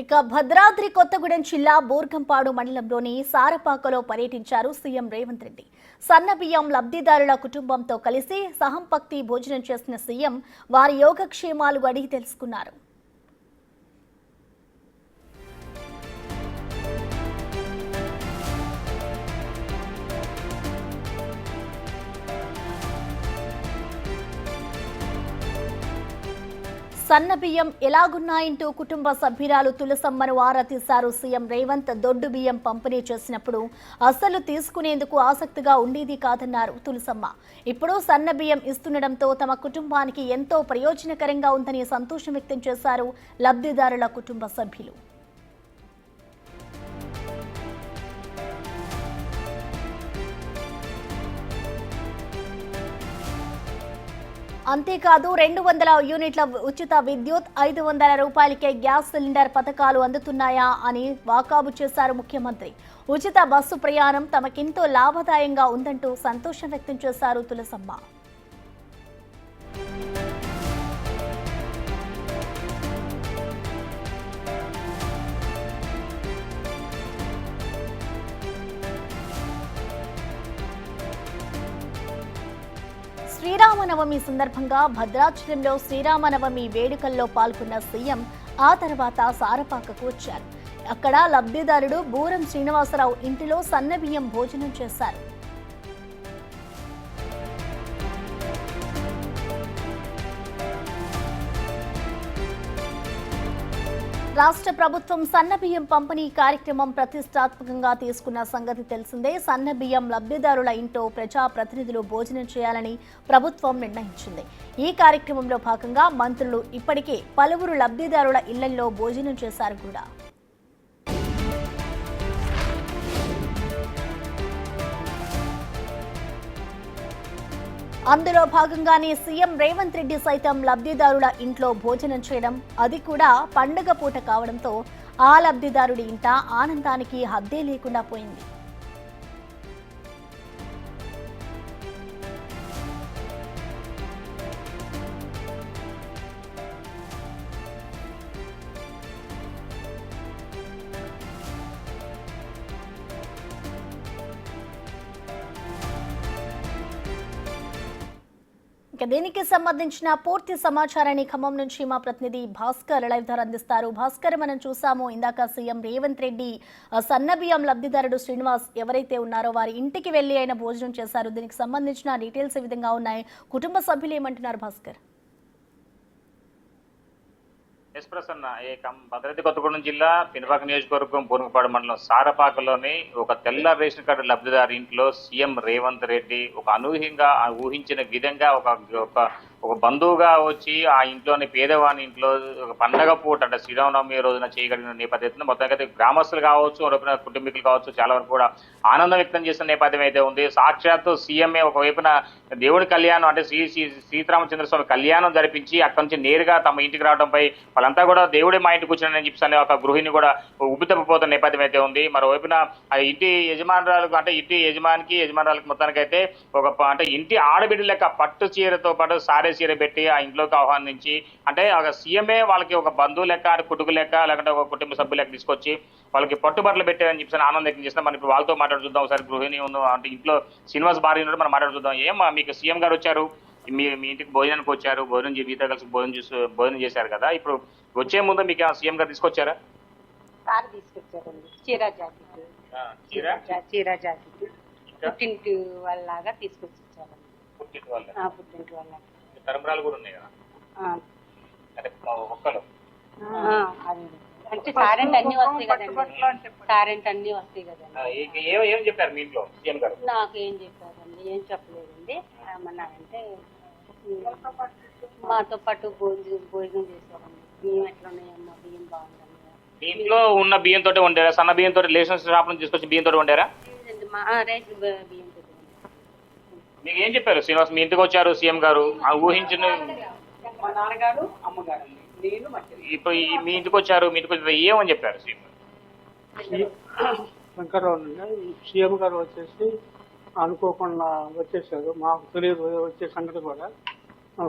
ఇక భద్రాద్రి కొత్తగూడెం జిల్లా బూర్గంపాడు మండలంలోని సారపాకలో పర్యటించారు సీఎం రేవంత్ రెడ్డి. సన్నబియ్యం లబ్ధిదారుల కుటుంబంతో కలిసి సహంపక్తి భోజనం చేసిన సీఎం వారి యోగక్షేమాలు అడిగి తెలుసుకున్నారు. సన్నబియ్యం ఎలాగున్నాయంటూ కుటుంబ సభ్యురాలు తులసమ్మను ఆరా తీశారు సీఎం రేవంత్. దొడ్డు బియ్యం పంపిణీ చేసినప్పుడు అస్సలు తీసుకునేందుకు ఆసక్తిగా ఉండేది కాదన్నారు తులసమ్మ. ఇప్పుడు సన్నబియ్యం ఇస్తుండటంతో తమ కుటుంబానికి ఎంతో ప్రయోజనకరంగా ఉందని సంతోషం వ్యక్తం చేశారు లబ్ధిదారుల కుటుంబ సభ్యులు. అంతేకాదు 200 యూనిట్ల ఉచిత విద్యుత్, 500 రూపాయలకే గ్యాస్ సిలిండర్ పథకాలు అందుతున్నాయా అని వాకాబు చేశారు ముఖ్యమంత్రి. ఉచిత బస్సు ప్రయాణం తమకెంతో లాభదాయంగా ఉందంటూ సంతోషం వ్యక్తం చేశారు తులసమ్మ. శ్రీరామనవమి సందర్భంగా భద్రాచలంలో శ్రీరామనవమి వేడుకల్లో పాల్గొన్న సీఎం ఆ తర్వాత సారపాకకు వచ్చారు. అక్కడ లబ్ధిదారుడు బూరం శ్రీనివాసరావు ఇంటిలో సన్నబియ్యం భోజనం చేశారు. రాష్ట్ర ప్రభుత్వం సన్నబియ్యం పంపిణీ కార్యక్రమం ప్రతిష్టాత్మకంగా తీసుకున్న సంగతి తెలిసిందే. సన్నబియ్యం లబ్ధిదారుల ఇంట్లో ప్రజాప్రతినిధులు భోజనం చేయాలని ప్రభుత్వం నిర్ణయించింది. ఈ కార్యక్రమంలో భాగంగా మంత్రులు ఇప్పటికే పలువురు లబ్ధిదారుల ఇళ్లలో భోజనం చేశారు కూడా. అందులో భాగంగానే సీఎం రేవంత్ రెడ్డి సైతం లబ్ధిదారుల ఇంట్లో భోజనం చేయడం, అది కూడా పండుగ పూట కావడంతో ఆ లబ్ధిదారుడి ఇంట ఆనందానికి హద్దే లేకుండా పోయింది. ఇక దీనికి సంబంధించిన పూర్తి సమాచారాన్ని ఖమ్మం నుంచి మా ప్రతినిధి భాస్కర్ లైవ్ ద్వారా అందిస్తారు. భాస్కర్, మనం చూసాము ఇందాక సీఎం రేవంత్ రెడ్డి సన్నబియ్యం లబ్ధిదారుడు శ్రీనివాస్ ఎవరైతే ఉన్నారో వారి ఇంటికి వెళ్లి ఆయన భోజనం చేశారు. దీనికి సంబంధించిన డీటెయిల్స్ ఏ విధంగా ఉన్నాయి? కుటుంబ సభ్యులు ఏమంటున్నారు భాస్కర్? ఎస్ ప్రసన్న, భద్రాద్రి కొత్తగూడెం జిల్లా పినపాక నియోజకవర్గం బూరుగుపాడు మండలం సారపాకలోని ఒక తెల్ల రేషన్ కార్డు లబ్ధిదారు ఇంట్లో సీఎం రేవంత్ రెడ్డి ఒక అనూహ్యంగా ఊహించిన విధంగా ఒక బంధువుగా వచ్చి ఆ ఇంట్లోని పేదవాని ఇంట్లో ఒక పండగ పూట అంటే శ్రీరామనవమి రోజున చేయగలిగిన నేపథ్యంలో మొత్తం గ్రామస్తులు కావచ్చు, కుటుంబీకులు కావచ్చు, చాలా వరకు కూడా ఆనందం వ్యక్తం చేసిన నేపథ్యం అయితే ఉంది. సాక్షాత్తు సీఎంఏ ఒకవైపున దేవుడి కళ్యాణం అంటే సీతారామచంద్రస్వామి కళ్యాణం జరిపించి అక్కడి నుంచి నేరుగా తమ ఇంటికి రావడంపై వాళ్ళంతా కూడా దేవుడి మా ఇంటికి కూర్చున్నారని చెప్పి ఒక గృహిణి కూడా ఉబ్బితప్పిపోతున్న నేపథ్యం అయితే ఉంది. మరోవైపున ఆ ఇంటి యజమానురాలకు అంటే ఇంటి యజమానురాలకు మొత్తానికి అయితే అంటే ఇంటి ఆడబిడ్డ లెక్క పట్టు చీరతో పాటు సారే చీర పెట్టి ఆ ఇంట్లోకి ఆహ్వానించి అంటే ఒక సీఎంఏ వాళ్ళకి ఒక బంధువు లెక్క, కుటుంబ లెక్క, లేకుంటే ఒక కుటుంబ సభ్యు లెక్క తీసుకొచ్చి వాళ్ళకి పట్టుబట్టలు పెట్టారని చెప్పి ఆనందం వ్యక్తం చేస్తాం. మనం ఇప్పుడు వాళ్ళతో మాట్లాడుతుందాం. ఒకసారి గృహిణి ఉంది అంటే ఇంట్లో శ్రీనివాస్ భార్య ఉన్నాడు, మనం మాట్లాడుతుందాం. మీకు సీఎం గారు వచ్చారు, మీ ఇంటికి భోజనానికి వచ్చారు, మీతో కలిసి భోజనం చేశారు కదా, ఇప్పుడు వచ్చే ముందు మీకు సీఎం గారు తీసుకొచ్చారా? తీసుకొచ్చారండి. చీర జాకెట్ పుట్టింటి వాళ్ళలాగా తీసుకొచ్చారండి. పుట్టింటి వాళ్ళ తరంబరాలు కూడా ఉన్నాయి కదా అంటే ఒక్కలు అంటే సారెంట్ అన్ని వస్తాయి కదండి. సారెంట్ అన్ని వస్తాయి కదండి. ఏం చెప్పారు మీ ఇంట్లో సీఎం గారు? నాకు ఏం చెప్పారండి, ఏం చెప్పలేదండి. ఏమన్నారంటే మాతో పాటు భోజనం చేశారండి. బియ్యం ఎట్లా ఉన్నాయమ్మా, బియ్యం బాగుందండి. ఇంట్లో ఉన్న బియ్యంతో వండారా? సన్న బియ్యంతో రేషన్ షాప్ నుంచి తీసుకొచ్చి బియ్యంతో వండారా? రేషన్ బియ్యం. మీకు ఏం చెప్పారు శ్రీనివాస్? మీ ఇంటికి వచ్చారు సీఎం గారు, ఊహించిన మా నాన్నగారు అమ్మగారు నేను ఇప్పుడు మీ ఇంటికి వచ్చారు, మీ ఇంటికి వచ్చారు, ఏమని చెప్పారు సీఎం వెంకటరావు సీఎం గారు వచ్చేసి అనుకోకుండా వచ్చేసారు. మాకు తెలియదు వచ్చే సంగతి కూడా.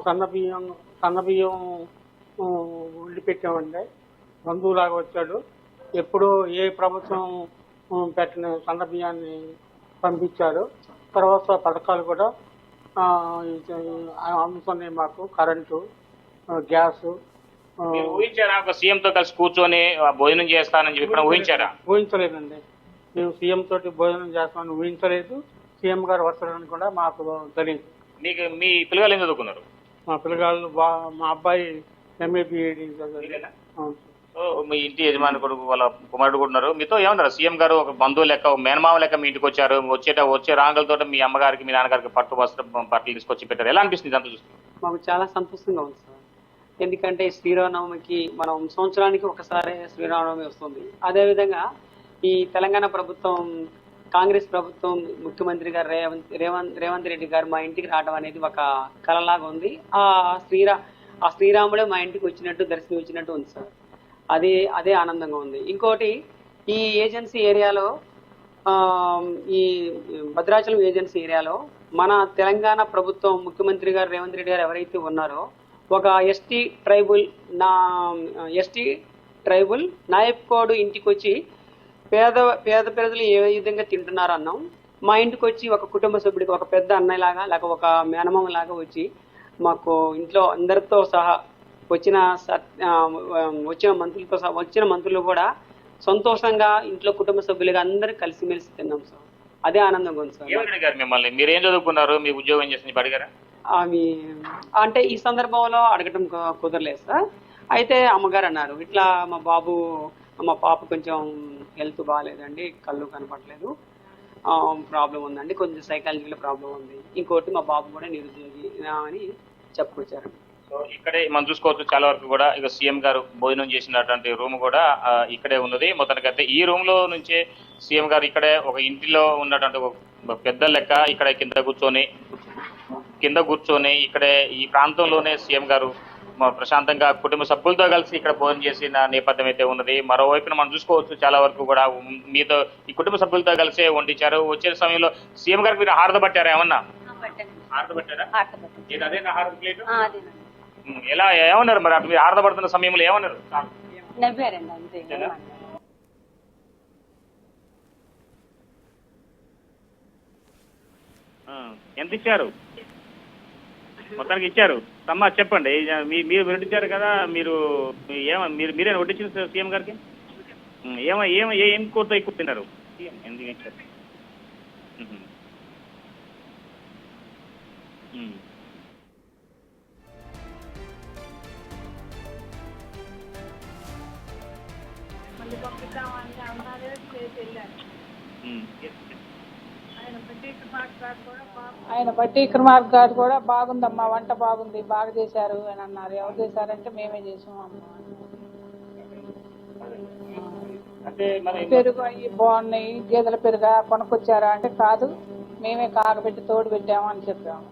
సన్నబియ్యం వండి పెట్టామండి. బంధువులాగా వచ్చాడు. ఎప్పుడు ఏ ప్రభుత్వం పెట్టిన సన్న బియ్యాన్ని పంపించారు. తర్వాత పథకాలు కూడా అందుతున్నాయి మాకు. Current, gas. మీరు ఊహించారా ఒక సీఎం తో కలిసి కూర్చొని భోజనం చేస్తానని చెప్పి ఎప్పుడైనా ఊహించారా? ఊహించలేదండి. మేము సీఎం తోటి భోజనం చేస్తామని ఊహించలేదు. సీఎం గారు వస్తారని కూడా మాకు తెలియదు. మీకు మీ పిల్లలు ఏం చదువుకున్నారు? మా పిల్లగాళ్ళు మా అబ్బాయి MA BEd మీరేనా? సో మీ ఇంటి యజమాని కొడుకు వాళ్ళ కుమారుడు కూడా ఉన్నారు. మీతో ఏమన్నారు? సీఎం గారు ఒక బంధువు లెక్క, ఒక మేనమామ లెక్క మీ ఇంటికి వచ్చారు. వచ్చే రాంగలతో మీ అమ్మగారికి మీ నాన్నగారికి పట్టు వస్త్రం బట్టలు తీసుకొచ్చి పెట్టారు. ఎలా అనిపిస్తుంది ఇదంతా చూస్తే? మాకు చాలా సంతోషంగా ఉంది సార్. ఎందుకంటే శ్రీరామనవమికి మనం సంవత్సరానికి ఒకసారి శ్రీరామనవమి వస్తుంది. అదేవిధంగా ఈ తెలంగాణ ప్రభుత్వం, కాంగ్రెస్ ప్రభుత్వం, ముఖ్యమంత్రి గారు రేవంత్ రెడ్డి గారు మా ఇంటికి రావడం అనేది ఒక కళలాగా ఉంది. ఆ శ్రీరాముడే మా ఇంటికి వచ్చినట్టు, దర్శనం ఇచ్చినట్టు ఉంది సార్. అదే ఆనందంగా ఉంది. ఇంకోటి, ఈ ఏజెన్సీ ఏరియాలో, ఈ భద్రాచలం ఏజెన్సీ ఏరియాలో మన తెలంగాణ ప్రభుత్వం, ముఖ్యమంత్రి గారు రేవంత్ రెడ్డి గారు ఎవరైతే ఉన్నారో, ఒక ఎస్టీ ట్రైబుల్ నాయక్ కోడ్ ఇంటికి వచ్చి పేద ప్రజలు ఏ విధంగా తింటున్నారు అన్నాం. మా ఇంటికి వచ్చి ఒక కుటుంబ సభ్యుడికి, ఒక పెద్ద అన్నయ్యలాగా లేక ఒక మేనమామ లాగా వచ్చి మాకు ఇంట్లో అందరితో సహా వచ్చిన మంత్రులు కూడా సంతోషంగా ఇంట్లో కుటుంబ సభ్యులుగా అందరూ కలిసిమెలిసి తిన్నాం సార్. అదే ఆనందంగా ఉంది సార్. మిమ్మల్ని మీరు ఏం చదువుకున్నారు, మీ ఉద్యోగం చేసి అడిగారా? అవి అంటే ఈ సందర్భంలో అడగటం కుదరలేదు సార్. అయితే అమ్మగారు అన్నారు, ఇట్లా మా పాప కొంచెం హెల్త్ బాగాలేదండి, కళ్ళు కనపడలేదు, ప్రాబ్లం ఉందండి, కొంచెం సైకాలజికల్ ప్రాబ్లం ఉంది. ఇంకోటి మా బాబు కూడా నిరుద్యోగి అని చెప్పుకొచ్చారు. సో ఇక్కడే మనం చూసుకోవచ్చు, చాలా వరకు కూడా ఇక సీఎం గారు భోజనం చేసినటువంటి రూమ్ కూడా ఇక్కడే ఉన్నది. మొత్తానికైతే ఈ రూమ్ లో నుంచే సీఎం గారు ఇక్కడే ఒక ఇంటిలో ఉన్నటువంటి ఒక పెద్ద లెక్క ఇక్కడ కింద కూర్చొని ఇక్కడే ఈ ప్రాంతంలోనే సీఎం గారు ప్రశాంతంగా కుటుంబ సభ్యులతో కలిసి ఇక్కడ భోజనం చేసిన నేపథ్యం అయితే ఉన్నది. మరోవైపున మనం చూసుకోవచ్చు, చాలా వరకు కూడా మీతో ఈ కుటుంబ సభ్యులతో కలిసే వండించారు. వచ్చే సమయంలో సీఎం గారికి మీరు హారత పట్టారా? ఏమన్నా హారత పట్టారా? అదే హారత ప్లేట్ ఎలా ఏమన్నారు మరి? మీరు హారత పడుతున్న సమయంలో ఏమన్నారు? ఎంత ఇచ్చారు? మొత్తానికి ఇచ్చారు. తమ్మ చెప్పండి, మీరు వడ్డించారు కదా, మీరేనా వడ్డించారు సీఎం గారికి? ఏం కూరతో ఎక్కువ తిన్నారు? ఎందుకు ఇచ్చారు? ఆయన బట్టి విక్రమార్క గారు కూడా బాగుందమ్మా, వంట బాగుంది, బాగా చేశారు అని అన్నారు. ఎవరు చేశారంటే మేమే చేసాము అమ్మ. పెరుగు అవి బాగున్నాయి, గేదెల పెరుగా కొనుక్కొచ్చారా అంటే కాదు, మేమే కాగబెట్టి తోడు పెట్టాము అని చెప్పాము.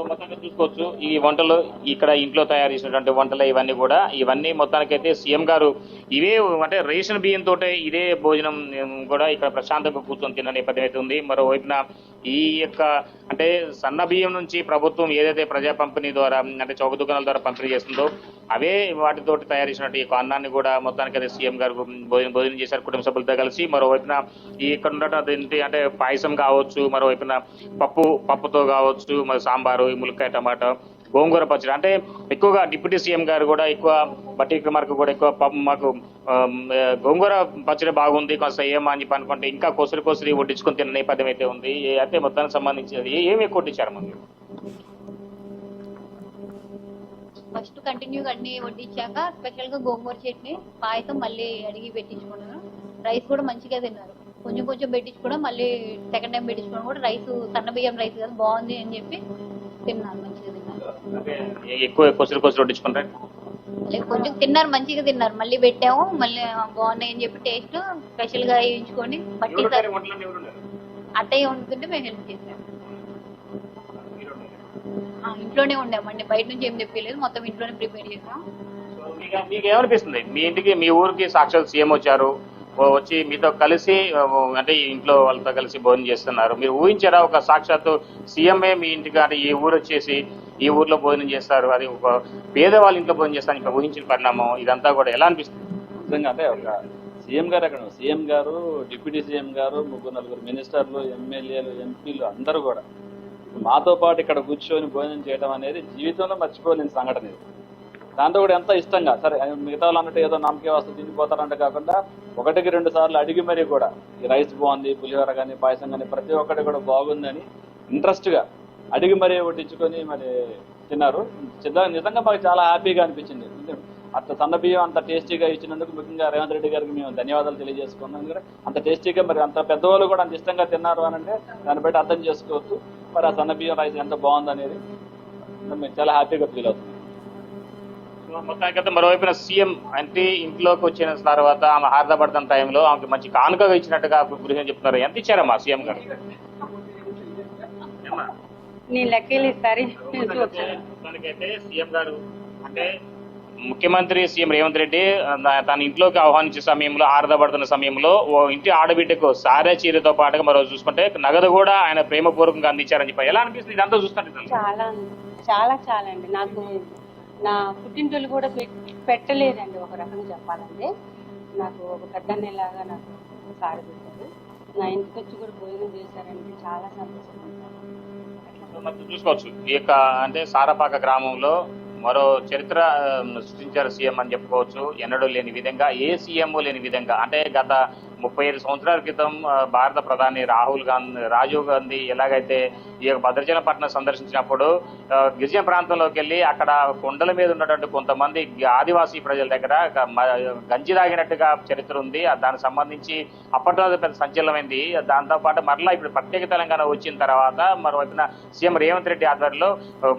మొత్తంగా చూసుకోవచ్చు, ఈ వంటలు ఇక్కడ ఇంట్లో తయారు చేసినటువంటి వంటలు ఇవన్నీ మొత్తానికైతే సీఎం గారు ఇవే అంటే రేషన్ బియ్యంతో ఇదే భోజనం కూడా ఇక్కడ ప్రశాంతంగా కూర్చొని తిన్న నేపథ్యం అయితే ఉంది. మరోవైపున ఈ యొక్క అంటే సన్న బియ్యం నుంచి ప్రభుత్వం ఏదైతే ప్రజా పంపిణీ ద్వారా అంటే చౌక దుకాణాల ద్వారా పంపిణీ చేస్తుందో అవే వాటితోటి తయారు చేసినట్టు ఈ అన్నాన్ని కూడా మొత్తానికైతే సీఎం గారు భోజనం చేశారు కుటుంబ సభ్యులతో కలిసి. మరోవైపున ఇక్కడ ఉన్నటువంటి అంటే పాయసం కావచ్చు, మరోవైపున పప్పుతో కావచ్చు, మరి సాంబారు, ములక్కాయ టమాటా, గోంగూర పచ్చడి. అంటే ఎక్కువగా డిప్యూటీ సీఎం గారు కూడా ఎక్కువ బట్టి విక్రమార్క కూడా ఎక్కువ మాకు గోంగూర పచ్చడి బాగుంది కొంత ఏమా అని చెప్పి అనుకుంటే ఇంకా కొసరి వడ్డించుకొని తిన్న నేపథ్యం అయితే ఉంది. అయితే మొత్తానికి సంబంధించి ఏమి ఎక్కువ వడ్డించారు మీరు? ఫస్ట్ కంటిన్యూగా అన్ని వడ్డించాక స్పెషల్ గా గోంగూర చట్నీ, పాయసం మళ్ళీ అడిగి పెట్టించుకున్నాను. రైస్ కూడా మంచిగా తిన్నారు. కొంచెం పెట్టించుకోవడం, మళ్ళీ సెకండ్ టైం పెట్టించుకోవడం కూడా రైస్ సన్న బియ్యం రైస్ కదా బాగుంది అని చెప్పి తిన్నారు, మంచిగా తిన్నారు. ఎక్కువ కొసరి వడ్డించుకుంటారు, కొంచెం తిన్నారు, మంచిగా తిన్నారు. మళ్ళీ పెట్టాము, మళ్ళీ బాగున్నాయి అని చెప్పి టేస్ట్ స్పెషల్ గా వేయించుకొని బట్టి అత్తయ్య వండుతుంటే మేము హెల్ప్ చేసాము. ఇంట్లోనే ఉండామండి, బయట నుంచి ఏం తెప్పలేదు, మొత్తం ఇంట్లోనే ప్రిపేర్ చేసాం. మీకు ఏమనిపిస్తుంది? మీ ఇంటికి మీ ఊరికి సాక్షాత్ సీఎం వచ్చారు, వచ్చి మీతో కలిసి అంటే ఈ ఇంట్లో వాళ్ళతో కలిసి భోజనం చేస్తున్నారు. మీరు ఊహించారా ఒక సాక్షాత్తు సీఎంఏ మీ ఇంటికి అంటే ఈ ఊరు వచ్చేసి ఈ ఊర్లో భోజనం చేస్తారు, అది ఒక పేదవాళ్ళ ఇంట్లో భోజనం చేస్తాను ఇంకా ఊహించిన పరిణామం ఇదంతా కూడా ఎలా అనిపిస్తుంది? నిజంగా అంటే ఒక సీఎం గారు అక్కడ సీఎం గారు, డిప్యూటీ సీఎం గారు, నలుగురు మినిస్టర్లు, ఎమ్మెల్యేలు, ఎంపీలు అందరూ కూడా మాతో పాటు ఇక్కడ కూర్చొని భోజనం చేయడం అనేది జీవితంలో మర్చిపోలేని సంఘటన ఇది. దాంతో కూడా ఎంత ఇష్టంగా, సరే మిగతా వాళ్ళు అన్నట్టు ఏదో నమ్మకే వస్తుంది తిండిపోతారంటే కాకుండా 1-2 సార్లు అడిగి మరీ కూడా ఈ రైస్ బాగుంది, పులిహోర కానీ పాయసం కానీ ప్రతి ఒక్కటి కూడా బాగుందని ఇంట్రెస్ట్గా అడిగి మరీ వడ్డించుకొని మరి తిన్నారు. నిజంగా మాకు చాలా హ్యాపీగా అనిపించింది. అంత సన్న బియ్యం అంత టేస్టీగా ఇచ్చినందుకు ముఖ్యంగా రేవంత్ రెడ్డి గారికి మేము ధన్యవాదాలు తెలియజేసుకున్నాం. ఎందుకంటే అంత టేస్టీగా మరి అంత పెద్దవాళ్ళు కూడా అంత ఇష్టంగా తిన్నారు అని అంటే దాన్ని బట్టి అర్థం చేసుకోవచ్చు మరి ఆ సన్న బియ్యం రైస్ ఎంత బాగుందనేది మేము చాలా హ్యాపీగా ఫీల్ అవుతుంది. మొత్తానికైతే మరోవైపున సీఎం అంటే ఇంట్లోకి వచ్చిన తర్వాత ఆమె హారదపడుతున్న టైంలో ఆమెకి మంచి కానుకగా ఇచ్చినట్టుగా గృహిణి చెప్తున్నారు. ఎంత ఇచ్చారమ్మా సీఎం గారు? నేను లెక్కలు ఇస్తారు. మొత్తానికైతే సీఎం గారు అంటే ముఖ్యమంత్రి సీఎం రేవంత్ రెడ్డి తన ఇంట్లోకి ఆహ్వానించే సమయంలో ఆరదపడుతున్న సమయంలో ఓ ఇంటి ఆడబిడ్డకు సారే చీరతో పాటుగా మరో చూసుకుంటే నగదు కూడా ఆయన ప్రేమపూర్వకంగా అందించారని చెప్పి ఎలా అనిపిస్తుంది ఇదంతా చూస్తుంటే? చాలా చాలా చాలా అండి. నాకు నా పుట్టింటోళ్ళు కూడా పెట్టలేదండి. ఒక రకంగా చెప్పాలంటే నాకు ఒక పెద్దన్నలాగా నాకు సారి పెట్టారు. నా ఇంటికి వచ్చి కూడా భోజనం చేశారంటే చాలా సంతోషంగా చూసుకోవచ్చు. ఈ యొక్క అంటే సారపాక గ్రామంలో మరో చరిత్ర సృష్టించారు సీఎం అని చెప్పుకోవచ్చు. ఎన్నడూ లేని విధంగా, ఏ సీఎం లేని విధంగా అంటే గత 35 సంవత్సరాల క్రితం భారత ప్రధాని రాజీవ్ గాంధీ ఎలాగైతే ఈ యొక్క భద్రాచలంపట్నం సందర్శించినప్పుడు గిరిజన ప్రాంతంలోకి వెళ్ళి అక్కడ కొండల మీద ఉన్నటువంటి కొంతమంది ఆదివాసీ ప్రజల దగ్గర గంజి తాగినట్టుగా చరిత్ర ఉంది. దానికి సంబంధించి అప్పట్లో పెద్ద సంచలనమైంది. దాంతోపాటు మరలా ఇప్పుడు ప్రత్యేక తెలంగాణ వచ్చిన తర్వాత మరోవైపున సీఎం రేవంత్ రెడ్డి ఆధ్వర్యంలో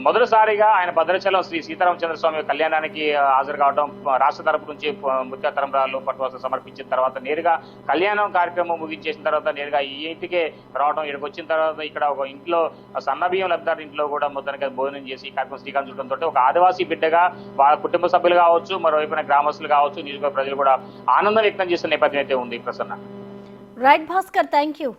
మొదటిసారిగా ఆయన భద్రాచలం శ్రీ సీతారామచంద్ర స్వామి కళ్యాణానికి హాజరు కావడం, రాష్ట్ర తరపు నుంచి ముఖ్య తరంబ్రాలు పట్టువస్త్రం సమర్పించిన తర్వాత నేరుగా కళ్యాణం కార్యక్రమం ముగించేసిన తర్వాత నేరుగా ఈ ఇంటికే రావడం, ఇక్కడికి వచ్చిన తర్వాత ఇక్కడ ఒక ఇంట్లో సన్నబియ్యం లబ్ధారు ఇంట్లో కూడా మొత్తానికి భోజనం చేసి కార్యక్రమం శ్రీకారం చుట్టడంతో ఒక ఆదివాసీ బిడ్డగా వాళ్ళ కుటుంబ సభ్యులు కావచ్చు, మరోవైపున గ్రామస్తులు కావచ్చు, నియోజకవర్గ ప్రజలు కూడా ఆనందం వ్యక్తం చేసిన నేపథ్యం అయితే ఉంది. Prasanna. Right Bhaskar, thank you.